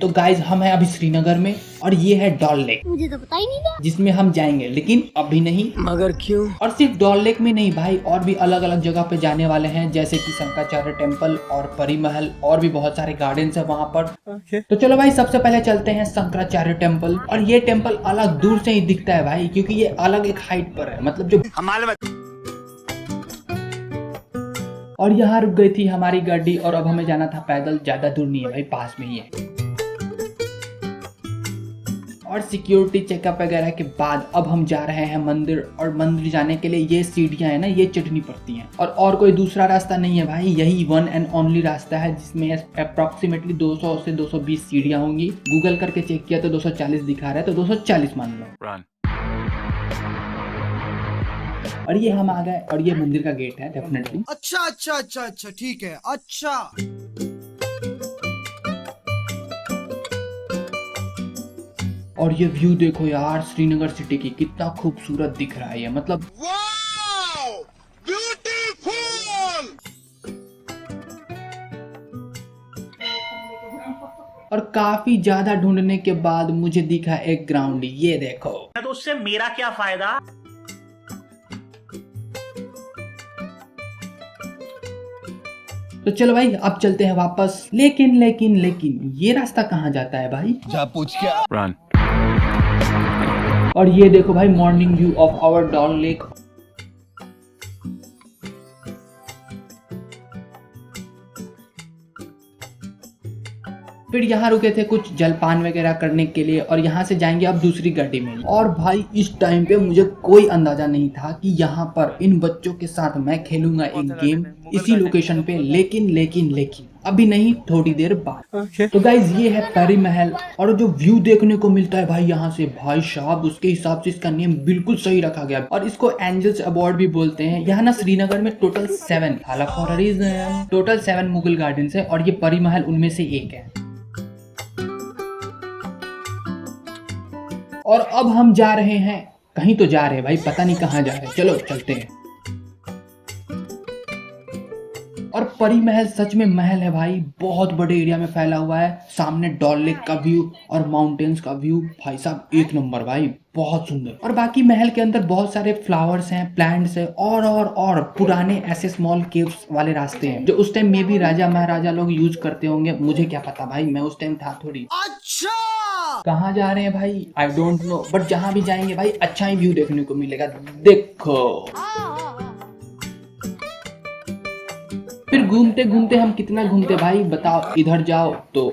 तो गाइज हम हैं अभी श्रीनगर में और ये है डल लेक। मुझे तो पता ही नहीं था। जिसमें हम जाएंगे, लेकिन अभी नहीं। मगर क्यों? और सिर्फ डल लेक में नहीं भाई, और भी अलग अलग जगह पे जाने वाले हैं, जैसे कि शंकराचार्य टेम्पल और परी महल, और भी बहुत सारे गार्डन्स है वहाँ पर। तो चलो भाई, सबसे पहले चलते हैं शंकराचार्य टेम्पल। और ये टेम्पल अलग दूर से ही दिखता है भाई, क्योंकि ये अलग एक हाइट पर है, मतलब जो और यहाँ रुक गई थी हमारी गाड़ी और अब हमें जाना था पैदल। ज्यादा दूर नहीं है भाई, पास में ही है। और सिक्योरिटी चेकअप वगैरह के बाद अब हम जा रहे हैं मंदिर। और मंदिर जाने के लिए ये सीढ़ियां है ना, ये चढ़नी पड़ती हैं। और कोई दूसरा रास्ता नहीं है भाई, यही वन एंड ओनली रास्ता है, जिसमें अप्रोक्सीमेटली 200 से 220 सीढ़ियां होंगी। गूगल करके चेक किया तो 240 दिखा रहा है, तो 240 मान लो। और ये हम आ गए और ये मंदिर का गेट है डेफिनेटली। अच्छा ठीक है। अच्छा और ये व्यू देखो यार, श्रीनगर सिटी की कितना खूबसूरत दिख रहा है ये, मतलब और काफी ज्यादा ढूंढने के बाद मुझे दिखा एक ग्राउंड, ये देखो। तो उससे मेरा क्या फायदा? तो चलो भाई, अब चलते हैं वापस। लेकिन ये रास्ता कहाँ जाता है भाई? जा पूछ क्या? रन। और ये देखो भाई, morning view of our Dal lake. फिर यहाँ रुके थे कुछ जलपान वगैरह करने के लिए, और यहाँ से जाएंगे अब दूसरी गाड़ी में। और भाई इस टाइम पे मुझे कोई अंदाजा नहीं था कि यहाँ पर इन बच्चों के साथ मैं खेलूंगा एक गेम इसी लोकेशन पे। लेकिन अभी नहीं, थोड़ी देर बाद। तो गाइज ये है परी महल, और जो व्यू देखने को मिलता है भाई यहाँ से, भाई साहब उसके हिसाब से इसका नेम बिल्कुल सही रखा गया। और इसको एंजल्स अवार्ड भी बोलते हैं। यहाँ ना श्रीनगर में टोटल 7 टोटल 7 मुगल गार्डन्स है, और ये परी महल उनमें से एक है। और अब हम जा रहे हैं, कहीं तो जा रहे हैं भाई, पता नहीं कहाँ जा रहे हैं, चलो चलते हैं। और परी महल सच में महल है भाई, बहुत बड़े एरिया में फैला हुआ है। सामने डल लेक का व्यू और माउंटेन्स का व्यू, भाई साहब एक नंबर भाई, बहुत सुंदर। और बाकी महल के अंदर बहुत सारे फ्लावर्स हैं, प्लांट्स हैं, और पुराने ऐसे स्मॉल केव्स वाले रास्ते हैं, जो उस टाइम में भी राजा महाराजा लोग यूज करते होंगे। मुझे क्या पता भाई, मैं उस टाइम था थोड़ी। अच्छा कहाँ जा रहे हैं भाई, आई डोंट नो, बट जहाँ भी जाएंगे भाई अच्छा ही व्यू देखने को मिलेगा। देखो, फिर घूमते घूमते हम कितना घूमते भाई, बताओ, इधर जाओ तो।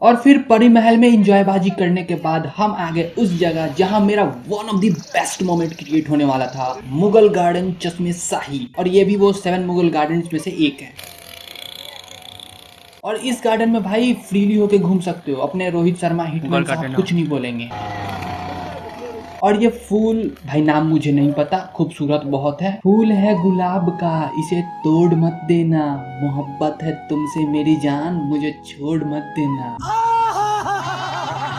और फिर परी महल में इंजॉयबाजी करने के बाद हम आ गए उस जगह जहां मेरा one of the best moment create होने वाला था, मुगल गार्डन चश्मे शाही। और ये भी वो 7 मुगल गार्डन्स में से एक है। और इस गार्डन में भाई फ्रीली होके घूम सकते हो, अपने रोहित शर्मा हिटमैन साहब कुछ नहीं बोलेंगे। और ये फूल भाई नाम मुझे नहीं पता, खूबसूरत बहुत है। फूल है गुलाब का, इसे तोड़ मत देना, मोहब्बत है तुमसे मेरी जान, मुझे छोड़ मत देना।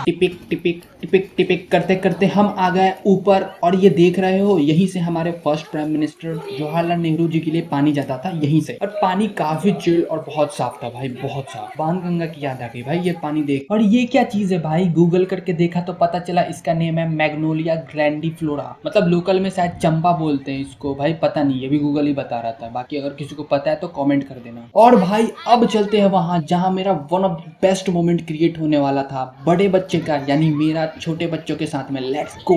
टिपिक टिपिक टिपिक टिपिक करते करते हम आ गए ऊपर। और ये देख रहे हो, यहीं से हमारे first prime minister Jawaharlal Nehru ji के लिए पानी जाता था, यहीं से। और पानी काफी चिल और बहुत साफ था भाई, बहुत साफ। बाणगंगा की याद आ गई भाई ये पानी देख। और ये क्या चीज है भाई, गूगल करके देखा तो पता चला इसका नेम है मैग्नोलिया ग्रैंडिफ्लोरा, मतलब लोकल में शायद चंपा बोलते हैं इसको भाई, पता नहीं, ये भी गूगल ही बता रहा था। बाकी अगर किसी को पता है तो कॉमेंट कर देना। और भाई अब चलते हैं वहां जहाँ मेरा one of the best moment create होने वाला था, बड़े बच्चे का, यानी मेरा छोटे बच्चों के साथ में। Let's go.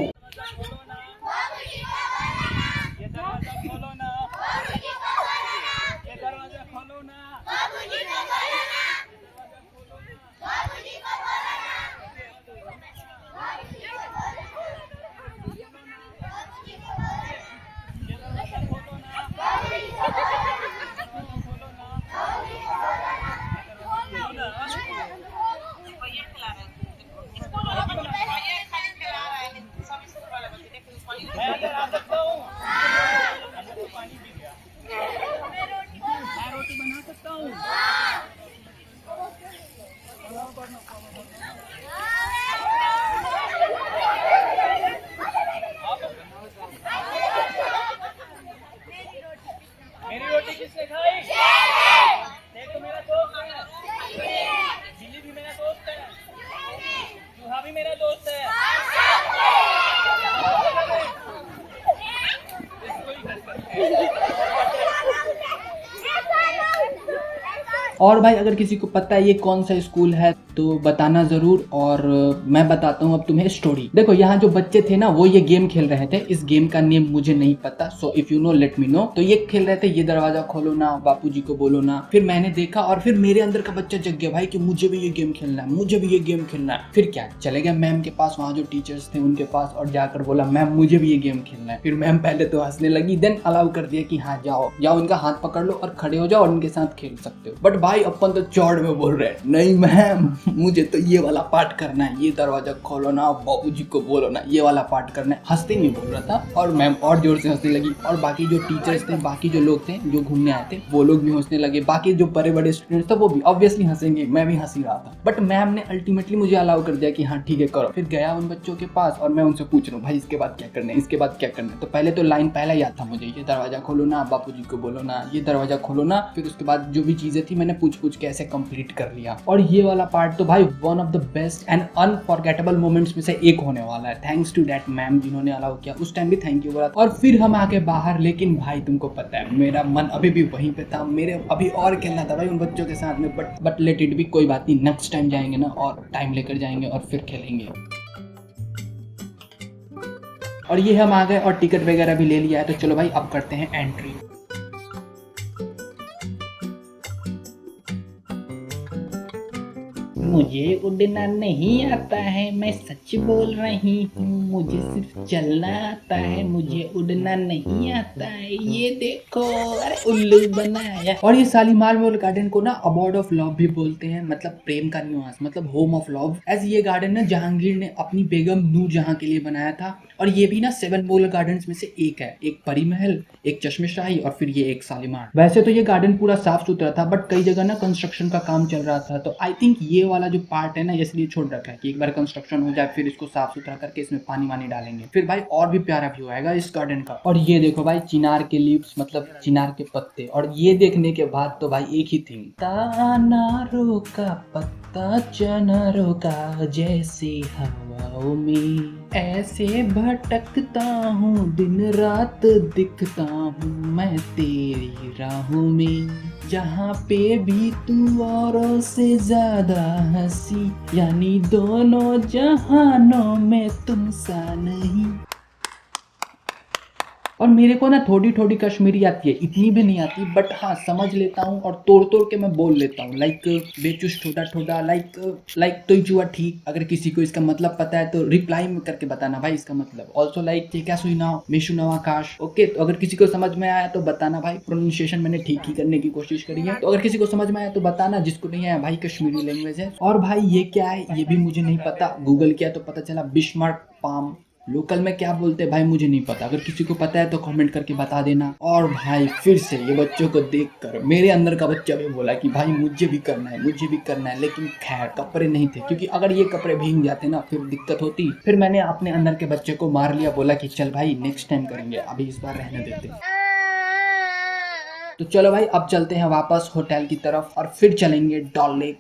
मेरी रोटी किसने खाई? देखो मेरा दोस्त है, दिल्ली भी मेरा दोस्त है। भी मेरा दोस्त है। और भाई अगर किसी को पता है ये कौन सा स्कूल है तो बताना ज़रूर। और मैं बताता हूँ अब तुम्हें स्टोरी। देखो यहाँ जो बच्चे थे ना वो ये गेम खेल रहे थे। इस गेम का नेम मुझे नहीं पता, so if you know let me know. तो ये खेल रहे थे ये दरवाजा खोलो ना, बापूजी को बोलो ना। फिर मैंने देखा और फिर मेरे अंदर का बच्चा जग गया भाई कि मुझे भी ये गेम खेलना है, मुझे भी ये गेम खेलना है। फिर क्या, चले गए मैम के पास, वहाँ जो टीचर्स थे उनके पास, और जाकर बोला मैम मुझे भी ये गेम खेलना है। फिर मैम पहले तो हंसने लगी, देन अलाउ कर दिया कि हाँ जाओ जाओ, इनका हाथ पकड़ लो और खड़े हो जाओ और इनके साथ खेल सकते हो। बट भाई अपन तो चौड़ में बोल रहे हैं नहीं मैम मुझे तो ये वाला पार्ट करना है, ये दरवाजा खोलो ना, बाबूजी को बोलो ना, ये वाला पार्ट करना है। हंसते नहीं बोल रहा था और मैम और जोर से हंसने लगी। और बाकी जो टीचर्स थे, बाकी जो लोग थे जो घूमने आए थे वो लोग भी हंसने लगे। बाकी जो बड़े बड़े स्टूडेंट्स थे वो भी ऑब्वियसली हंसेंगे, मैं भी हंसी रहा था। बट मैम ने अल्टीमेटली मुझे अलाउ कर दिया कि हाँ ठीक है करो। फिर गया उन बच्चों के पास और मैं उनसे पूछ रहा हूँ भाई इसके बाद क्या करना है, इसके बाद क्या करना है। तो पहले तो लाइन पहला याद था मुझे, ये दरवाजा खोलो ना, बापूजी को बोलो ना, ये दरवाजा खोलो ना। फिर उसके बाद जो भी चीजें थी मैंने पूछ के ऐसे कंप्लीट कर लिया। और ये वाला पार्ट तो भाई one of the best and unforgettable moments में से एक होने वाला है। थैंक्स टू दैट मैम जिन्होंने अलाउ किया, उस टाइम भी थैंक यू बोला। और फिर हम आके बाहर, लेकिन भाई तुमको पता है मेरा मन अभी भी वहीं पे था, मेरे अभी और खेलना था भाई उन बच्चों के साथ में। बट लेट इट भी, कोई बात नहीं, नेक्स्ट टाइम जाएंगे ना और टाइम लेकर जाएंगे और फिर खेलेंगे। और ये हम आ गए और टिकट वगैरह भी ले लिया है, तो चलो भाई अब करते हैं एंट्री। मुझे उड़ना नहीं आता है, मैं सच बोल रही हूँ, मुझे सिर्फ चलना आता है, मुझे उड़ना नहीं आता है। ये देखो, अरे उल्लू बनाया। और ये शालीमार मेमोरियल गार्डन को ना अबॉर्ड ऑफ लव भी बोलते हैं, मतलब प्रेम का निवास, मतलब होम ऑफ लव। एज ये गार्डन ना जहांगीर ने अपनी बेगम नूरजहां के लिए बनाया था। और ये भी ना 7 मेमोरियल गार्डन्स में से एक है, एक परी महल, एक चश्मेशाही और फिर ये एक शालीमार। वैसे तो ये गार्डन पूरा साफ सुथरा था, बट कई जगह ना कंस्ट्रक्शन का काम चल रहा था, तो आई थिंक ये वाला जो पार्ट है ना इसलिए छोड़ रखा है कि एक बार कंस्ट्रक्शन हो जाए फिर इसको साफ सुथरा करके इसमें पानी वानी डालेंगे, फिर भाई और भी प्यारा व्यू आएगा इस गार्डन का। और ये देखो भाई चिनार के लीव्स, मतलब चिनार के पत्ते। और ये देखने के बाद तो भाई एक ही थिंग, तानारों का पत्ता चनारों का जैसे हवाओं में ऐसे भटकता हूँ, दिन रात दिखता हूँ मैं तेरी राहों में, जहाँ पे भी तू औरों से ज्यादा हंसी, यानी दोनों जहानों में तुम सा नहीं। और मेरे को ना थोड़ी थोड़ी कश्मीरी आती है, इतनी भी नहीं आती, बट हाँ समझ लेता हूँ और तोड़ तोड़ के मैं बोल लेता हूँ। लाइक बेचुस ठोडा ठोडा, लाइक तो जुआ ठीक। अगर किसी को इसका मतलब पता है तो रिप्लाई में करके बताना भाई इसका मतलब। ऑल्सो लाइक क्या सुना मेशु नवा आकाश। ओके, तो अगर किसी को समझ में आया तो बताना भाई, प्रोनाउंसिएशन मैंने ठीक ही करने की कोशिश करी है। तो अगर किसी को समझ में आया तो बताना, जिसको नहीं आया भाई कश्मीरी लैंग्वेज है। और भाई ये क्या है ये भी मुझे नहीं पता, गूगल किया तो पता चला बिशमार्क पाम। लोकल में क्या बोलते हैं भाई मुझे नहीं पता, अगर किसी को पता है तो कमेंट करके बता देना। और भाई फिर से ये बच्चों को देखकर मेरे अंदर का बच्चा भी बोला कि भाई मुझे भी करना है, मुझे भी करना है। लेकिन खैर कपड़े नहीं थे, क्योंकि अगर ये कपड़े भीग जाते ना फिर दिक्कत होती। फिर मैंने अपने अंदर के बच्चे को मार लिया, बोला कि चल भाई नेक्स्ट टाइम करेंगे, अभी इस बार रहने देते। तो चलो भाई अब चलते हैं वापस होटल की तरफ और फिर चलेंगे डॉल लेक।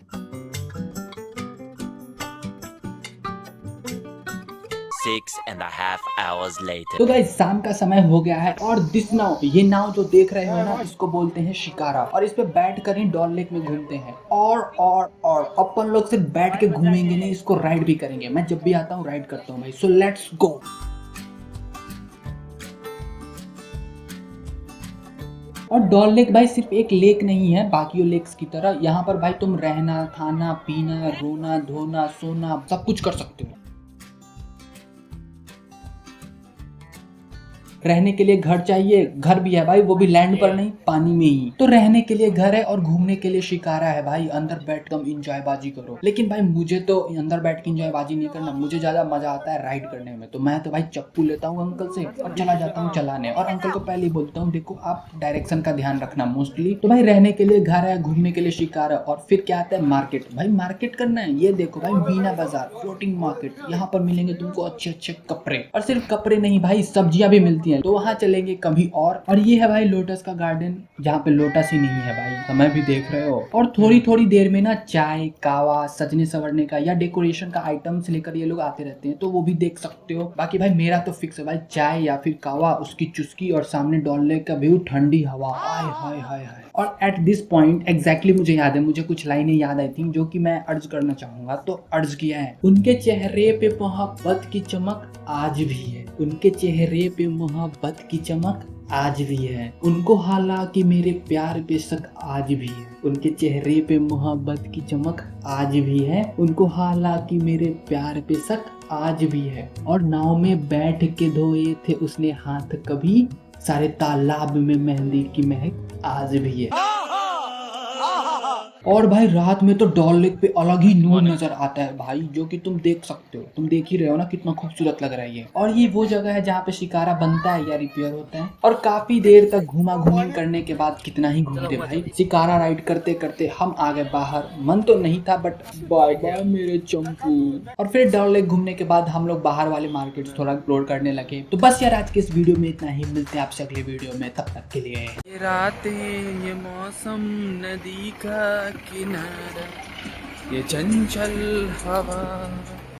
6.5 hours later. तो गाइस शाम का समय हो गया है और दिस नाव, ये नाव जो देख रहे हो ना इसको बोलते हैं शिकारा। और इस पे बैठ कर ही डॉल लेक में घूमते हैं। और अपन लोग सिर्फ बैठ के घूमेंगे नहीं, इसको राइड भी करेंगे। मैं जब भी आता हूँ राइड करता हूँ भाई, सो लेट्स गो। और डॉल लेक भाई सिर्फ एक लेक नहीं है बाकी लेक्स की तरह। यहाँ पर भाई तुम रहना, खाना, पीना, रोना, धोना, सोना सब कुछ कर सकते हो। रहने के लिए घर चाहिए, घर भी है भाई, वो भी लैंड पर नहीं पानी में ही। तो रहने के लिए घर है और घूमने के लिए शिकारा है भाई। अंदर बैठ कर इंजॉय बाजी करो। लेकिन भाई मुझे तो अंदर बैठ के इंजॉय बाजी नहीं करना, मुझे ज्यादा मजा आता है राइड करने में। तो मैं तो भाई चप्पू लेता हूँ अंकल से और चला जाता हूँ चलाने। और अंकल को पहले ही बोलता हूँ देखो आप डायरेक्शन का ध्यान रखना मोस्टली। तो भाई रहने के लिए घर है, घूमने के लिए शिकारा, और फिर क्या आता है मार्केट। भाई मार्केट करना है, ये देखो भाई मीना बाजार फ्लोटिंग मार्केट। यहाँ पर मिलेंगे तुमको अच्छे अच्छे कपड़े, और सिर्फ कपड़े नहीं भाई सब्जियां भी मिलती होती हैं, तो वहाँ चलेंगे कभी और ये है भाई लोटस का गार्डन, जहाँ पे लोटस ही नहीं है भाई, समय भी देख रहे हो। और थोड़ी थोड़ी देर में ना चाय कावा सजने संवरने का या डेकोरेशन का आइटम्स लेकर ये लोग आते रहते हैं, तो वो भी देख सकते हो। बाकी भाई मेरा तो फिक्स है भाई, चाय या फिर कावा, उसकी चुस्की और सामने डॉल लेक का व्यू, ठंडी हवा, हाय हाय हाय हाय। और एट दिस पॉइंट एग्जैक्टली मुझे याद है, मुझे कुछ लाइनें याद आई थी जो कि मैं अर्ज करना चाहूंगा, तो अर्ज किया है। उनके चेहरे पे मोहब्बत की चमक आज भी है, उनके चेहरे पे मोहब्बत की चमक आज भी है, उनको हालांकि मेरे प्यार पे शक आज भी है, उनके चेहरे पे मोहब्बत की चमक आज भी है, उनको हालांकि मेरे प्यार पे शक आज भी है। और नाव में बैठ के धोए थे उसने हाथ कभी, सारे तालाब में मेहंदी की महक आज भी है। और भाई रात में तो डॉल लेक पे अलग ही नूर नजर आता है भाई, जो कि तुम देख सकते हो, तुम देख ही रहे हो ना कितना खूबसूरत लग रहा है ये। और ये वो जगह है जहाँ पे शिकारा बनता है या रिपेयर होता है। और काफी देर तक घूमा घूमी करने के बाद कितना ही घूमते भाई, शिकारा राइड करते करते हम आ गए बाहर। मन तो नहीं था बट बाय बाय मेरे चंपू। और फिर डॉल लेक घूमने के बाद हम लोग बाहर वाले मार्केट थोड़ा एक्सप्लोर करने लगे। तो बस यार आज के इस वीडियो में इतना ही, मिलते हैं आपसे अगले वीडियो में, तब तक के लिए। ये रातें ये मौसम नदी का किनारा ये चंचल हवा